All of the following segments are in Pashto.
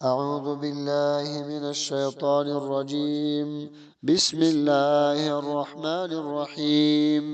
أعوذ بالله من الشيطان الرجيم. بسم الله الرحمن الرحيم.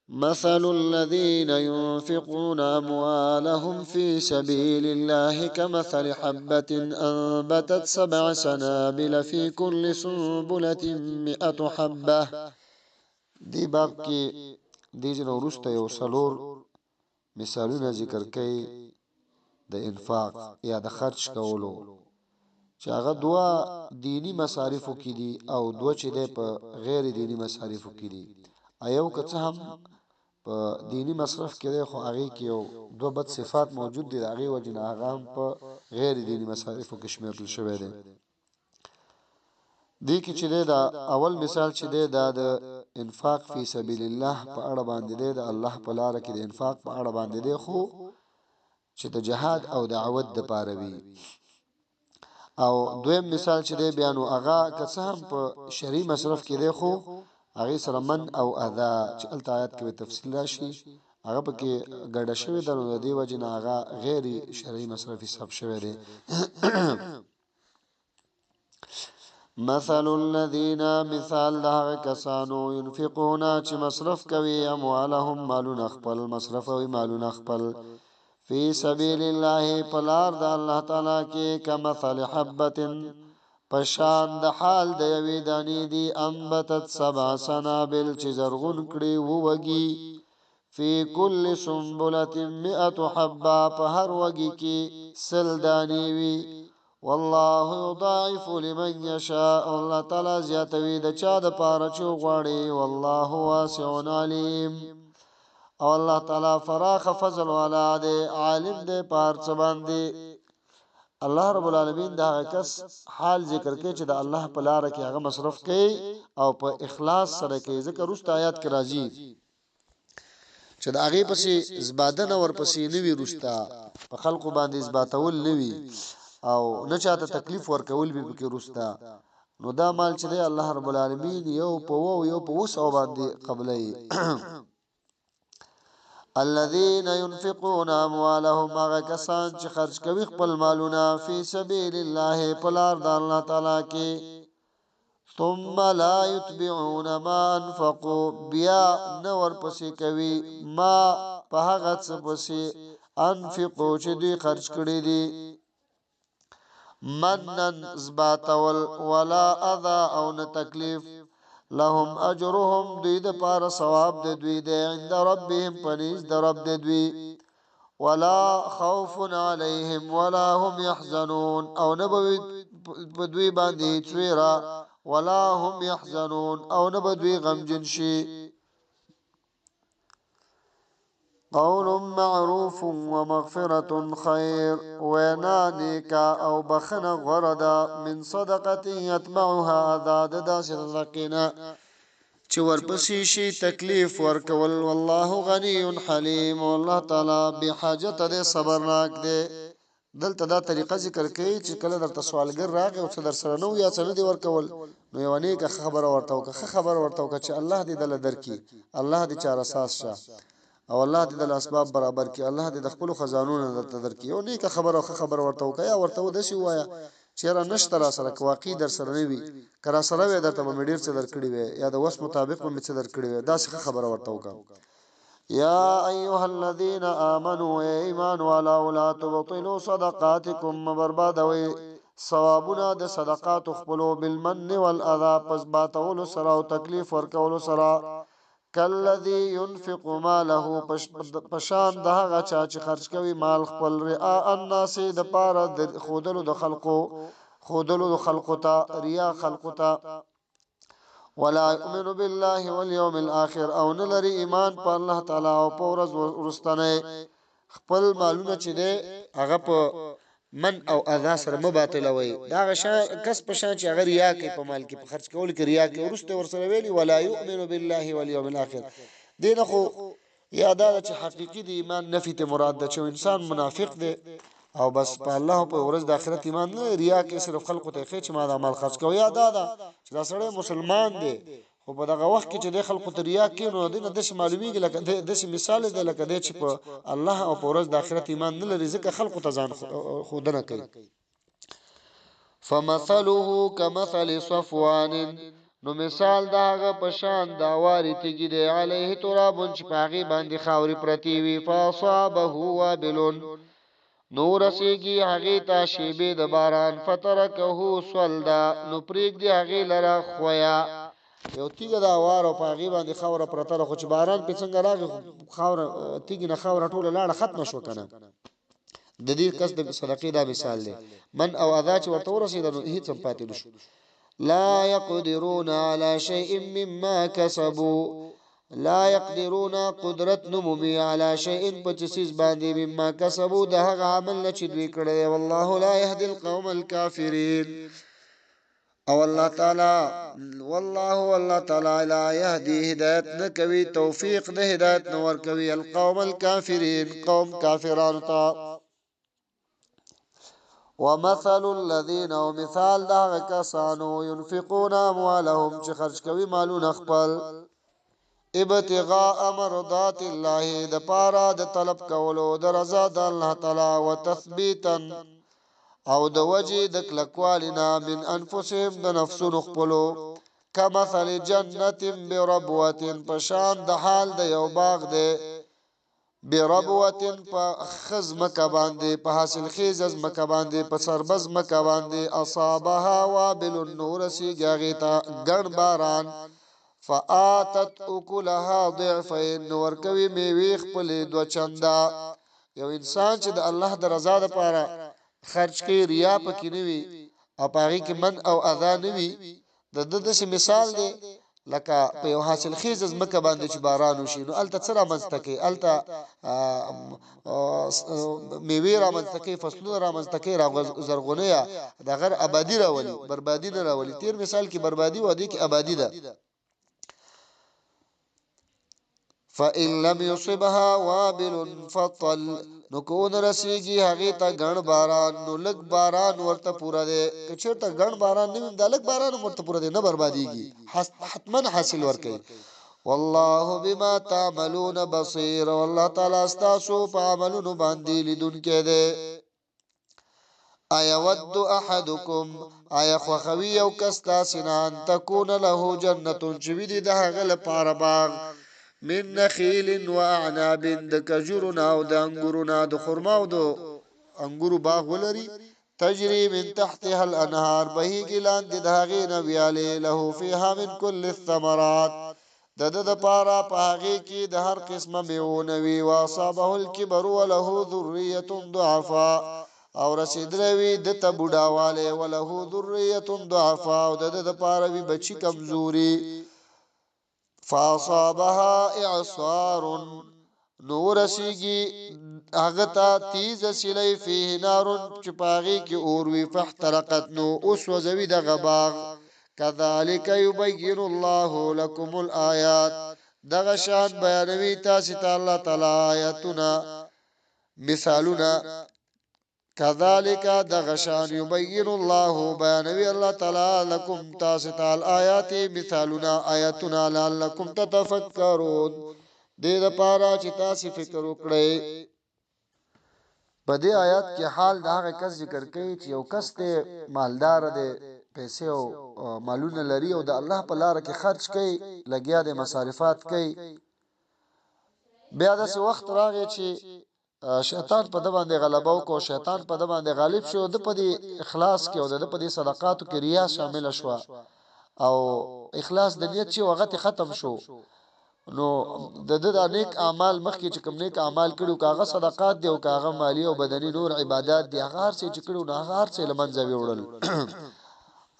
مثل الذين ينفقون أموالهم في سبيل الله كمثل حبة أنبتت 7 سنابل في كل سنبلة 100 حبة. دی باب کې دیجن ورسته یو سلور مثالونه ذکر کړي د انفاق یا د خرج کولو، چې هغه دوا دینی مصارفو کې دي او دوا چې ده په غیر دینی مصارفو کې دي. ایو که څه هم په دینی مصرف کې ده، خو هغه کې یو دو بد صفات موجود دي، هغه وجنه هغه هم په غیر دینی مصارفو کې شمیرل شوی دی. دی کې چې ده اول مثال چې ده د انفاق فی سبیل الله په اړه باندې ده، د الله په لار کې د انفاق په اړه باندې ده، خو چې د جهاد او دعوت د پاره وي. او دویم مثال چې دی بیانو هغه که څه هم په شرعي مصرف کې دی، خو هغه سره من او اذا چې الته آیات کې تفصیل راشي هغه پکې ګډه شوی د دې وجه نه هغه غیر شرعي مصرف حساب شوی دی. مثل الذين مثال ده کسانو ينفقون چې مصرف کوي اموالهم مالون خپل، مصرف کوي مالون خپل فی سبیل الله پلار د الله تعالی کې، کمثل حبة پشان د حال د یوې دانې دی، انبتت 7 سنابل چې زرغون کړي وږي، فی کل سنبلة 100 حبة په هر وږي کې 100 دانې وي. والله یضاعف لمن یشاء، الله تعالی زیاتوي د چا د پاره چې غواړي. والله واسع علیم، او الله تعالی فراخ فضل والا دے، عالم دے پارچ باندې. الله رب العالمین دا کس حال ذکر کوي چې د الله په لار کې هغه مصرف کوي او په اخلاص سره کوي. ذکر رست آیات کې راځي چې دا هغه پسې زبادن ور پسې نوي رستا په خلقو باندې زباتول نوي او نه چاته تکلیف ورکول به کې رستا. نو دا مال چې دی الله رب العالمین یو په یو په وسو باندې قبلې. الذين ينفقون اموالهم هغه کسان چې خرج کوي خپل مالونه فی سبیل الله په لار د الله تعالی کې، ثم لا يتبعون ما انفقوا بیا نور پسې کوي ما په هغه څه پسې انفقوا چې دوی خرج کړي دي، منن زباتول ولا اذى او نه تکلیف، لهم اجرهم دوی د پاره ثواب د دوی د عند ربهم پنيز د رب د دوی، ولا خوف عليهم ولا هم يحزنون او نبوي په دوی باندې چويرا، ولا هم يحزنون او نبوي غمجن شي. قول معروف ومغفرة خير، وینا نیکا او بخنه غردا، من صدقه يتبعها اذى د صدقینا چې ورپسې شي تکلیف ورکول. والله غنی حلیم، والله تعالی به حاجت دې صبرناک دې. دلته دا طریقه ذکر کوي چې کله درته سوالګر راغی او څه در سره نو یا څه نه دی ورکول، نو یو نیکه خبره ورته وکړه، خبر ورته وکړه چې الله دې دل درکې، الله دې چار اساس شه او الله دې د اسباب برابر کړي، الله دې د خپل خزانونو درته درکې. یو نیکه خبر ورته وکړه یا ورته ودشي وایا چیرې نشته را سره واقع در سره نه وي، کرا سره وي درته مډیر څه درکړي وي یا د وس مطابق مې څه درکړي وي، دا څه خبره ورته وکړه. یا ایها الذین آمنوا ایمان والا لا تبطلوا صدقاتکم، بربادوي ثوابونه د صدقات خپلو بالمن والاذى، پس باتول سره او تکلیف ورکول سره، کلذي ينفق ماله پشان دهغه چا چې خرج کوي مال خپل رعاء الناس د پاره د خودلو د خلقو ته ریا خلقو ته، ولا يؤمن بالله واليوم الاخر او نلري ایمان په الله تعالی او په ورځ ورستنه، خپل مالونه چې ده هغه په من او اذا سره مباطلوي. دا کس په شان چې هغه ریا کوي په مال کې په خرج کول کې ریا کوي، ورسته ورسره ویلي ولا يؤمن بالله واليوم الاخر. دینه خو یاده چې حقيقي د ایمان نفي ته مراد ده، چې انسان منافق دی او بس په الله په ورځ د آخرت ایمان نه، ریا کې صرف خلقو ته خېچ ما د عمل خرج کوي. یاده ده چې دا سړی مسلمان دی خو په دغه وخت کې چې د خلقو ته ریا کوي، نو دینه د معلومیږي لکه د مثال دی لکه د چې په الله او په ورځ د آخرت ایمان نه لري، ځکه خلقو ته ځان خودنه کوي. فمثله كمثل صفوان نو مثال داغه پشان دا واری تیګی دی علیه ترابون چې پاغي باندې خاوري پرتی وی فاصابه وابلون نور سیږي هغه ته شیبه د باران فترکه سولدا نو پریګ دی هغه لره خویا یو تیګه دا واره پاغي باندې خاور پرته خو چې باران په څنګه راغی خاور تیګی نه خاور ټوله لاړه ختم شو کنه د دې کس د صدقې دا مثال دی من او اذا چې ورته ورسید نو هیڅ هم پاتې نشو لا يقدرون على شيء مما كسبوا لا يقدرون قدرت نمومي على شيء پچسیز باندې مما كسبوا ده هغه عمل نه چې دوی کړی والله لا يهدي القوم الكافرين او الله تعالی لا يهدي هدایت نه کوي توفیق نه هدایت نور کوي القوم الكافرين قوم کافرانو ته ومثل الذين ومثال دا کسانو ينفقون اموالهم چې خرج کوي مالونه خپل ابتغاء مرضات الله د پاره د طلب کولو د رضا د الله تعالی وتثبيتا او د وجه د کلکوالینا من انفسهم د نفسونو خپلو کمثل جنت بربوه پشان د حال د یو باغ دی بربوتن په خز مکه باندې په حاصل خیز از مکه باندې په سربز مکه باندې اصابها وابل النور سی غیتا ګڼ باران فاتت اكلها ضعفين ورکوي میوي خپل دو چندا یو انسان چې د الله د رضا لپاره خرج کوي ریا پکې نیوي او پاره کې من او اذا نیوي د دې مثال دی لکه په یو حاصل خیز از مکه باندې چې باران وشي نو الته سره مستکی الته میوه را مستکی فصلونه را مستکی را زرغونه د غیر آبادی راولي بربادی نه راولي تیر مثال کې بربادی و دي کې آبادی ده فإن لم يصبها وابل فطل نو کون رسیږي هغه ته ګڼ باران نو لګ باران ورته پورا دی کچرته ګڼ باران نه د لګ باران ورته پورا دی نه برباديږي حتما حاصل ورکي والله بما تعملون بصير والله تعالی استاسو په عملونو باندې لیدونکې دی ایا ود احدکم ایا خوخوی او کستا سنان تكون له جنته جوید د هغه لپاره باغ من نخیل و اعناب د کجورنا او د انګورنا د خرما او د انګورو باغ ولري تجري من تحتها الانهار بهيږي لاندې د هغې نه ویاله له فيها من كل الثمرات د پارا په هغې کې د هر قسمه میوونه وي واصابه الكبر وله ذريه ضعفاء او رسیدلوي د ته بوډاواله وله ذريه ضعفاء او د پارا وی بچی کمزوري فاصابها اعصار نور سیگی اغتا تیز سلی فيه نار چپاغی کی اوروی فاحترقت نو اس وزوی د غباغ كذلك يبين الله لكم الآيات دغشان بیانوی تاسی تا اللہ تعالی آیاتنا مثالنا كذلك دغشان يبين الله بيانوي الله تعالى لكم تاسطال آيات مثالنا آياتنا لعلكم تتفكرون دې د پاره چې تاسو فکر وکړئ په دې آیات کې حال دا هغه کس ذکر کوي چې یو کس ته مالدار دی پیسې او مالونه لري او د الله په لار کې خرج کوي لګیا د مصارفات کوي بیا د وخت راغی چې شیطان په د باندې غلبه وکړو شیطان په د باندې غالب شو د په دې اخلاص کې او د په دې صدقاتو کې ریا شامل شو او اخلاص د نیت چې وخت ختم شو نو د نیک اعمال مخکې چې کوم نیک اعمال کړو کاغه صدقات دی او کاغه مالی او بدني نور عبادت دی هغه هر څه چې کړو نه هغه هر څه لمنځه وړل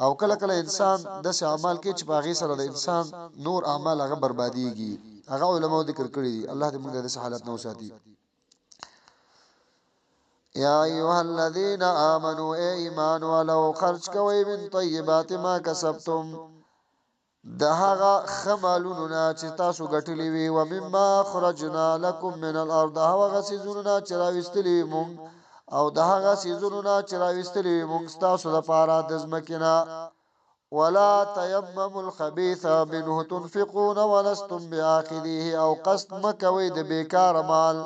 او کله کله انسان د اعمال کې چې باغی سره د انسان نور اعمال هغه برباديږي هغه علماء ذکر کړی دي الله دې موږ د حالت نو ساتي یا ایها الذین آمنوا ایمان ولو خرج کوي من طیبات ما کسبتم دهغه خمالوننا چې تاسو ګټلې وي و مما خرجنا لكم من الارض هغه سيزوننا چې راوستلې مونږ او دهغه سيزوننا چې راوستلې مونږ تاسو لپاره د ځمکینا ولا تيمموا الخبيث منه تنفقون ولستم باخذيه او قصد مکوي د بیکار مال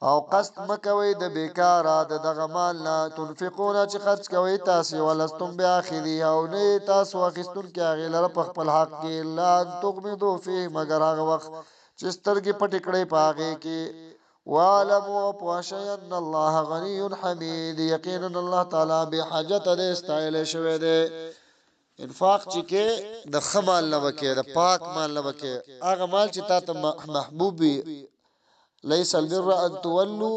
او قصد مکوي د بیکار د دغه مال نه تنفقون چې خرج کوي تاسو ولستم باخذي او نه تاسو واخستون کې هغه لره په خپل حق کې لا تغمضوا فيه مگر هغه وخت چې سترګې پټ کړي پاغه کې والمو پوشین الله غنی حمید یقینا الله تعالی به حاجت دې استایل شوی دی انفاق چې کې د خمال نه وکي د پاک مال نه وکي هغه مال چې تاسو محبوبي ليس البر ان تولوا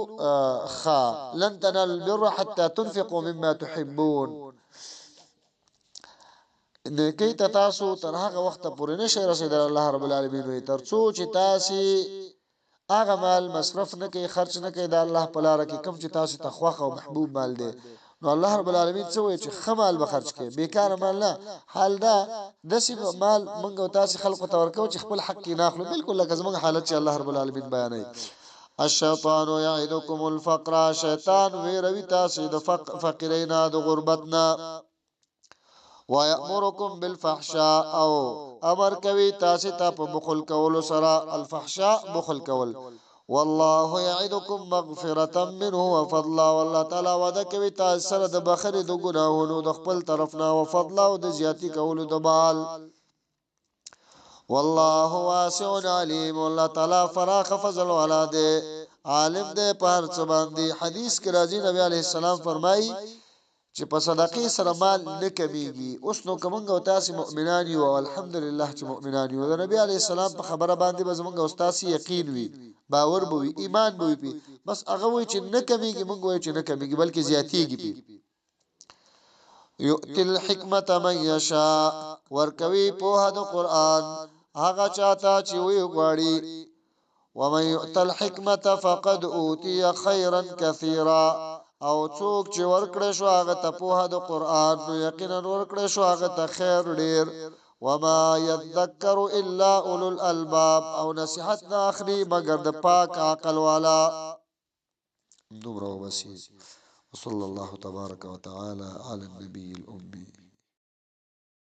لن تنالوا البر حتى تنفقوا مما تحبون نیکی ته تاسو تر هغه وخت پورې نشئ رسیدل الله رب العالمین وي ترڅو چې تاسو هغه مال مصرف نه کوي خرج نه کوي د الله په لار کې کم چې تاسو ته خوښ او محبوب مال دی نو الله رب العالمین څه وایي چې خمال به خرج کوي بیکار مال نه حال دا د سی مال منګو تاسو خلکو ته ورکو چې خپل حق کې ناخلو بالکل لکه زموږ حالت چې الله رب العالمین بیانوي الشیطان یعدکم الفقر شیطان ویروي تاسو د فقرینا د غربتنا ويأمركم بالفحشاء او امر کوي تاسو ته په بخل کول سره الفحشاء بخل کول والله يعدكم مغفرة منه وفضلا والله تعالی وعده کوي تاسو سره د بخښنې د ګناهونو د خپل طرفنا او فضل او د زیاتی کولو د مال والله واسع علیم الله تعالی فراخ فضل ولاده عالم دې په هر څه باندې حدیث کې راځي نبی عليه السلام فرمایي چې په صدقې سره مال نه کمیږي اوس نو کومنګ او تاسو مؤمنان یو الحمدلله چې مؤمنان یو د نبی عليه السلام په خبره باندې به زمونږ او تاسو یقین وي باور به وي ایمان به وي بس هغه وي چې نه کمیږي مونږ وي چې نه کمیږي بلکې زیاتیږي یؤتل حکمت من یشاء ورکوي په د قران هغه چاته چې وی غواړي ومن یؤتل حکمت فقد اوتی خیرا کثیرا او څوک چې ورکړې شو هغه ته په د قران نو یقینا ورکړې شو هغه ته خیر ډیر وما يذكر الا اولو الالباب او نصيحت نه اخلي مگر د پاک عقل والا دومره وسی وصلى الله تبارك وتعالى على النبي الامي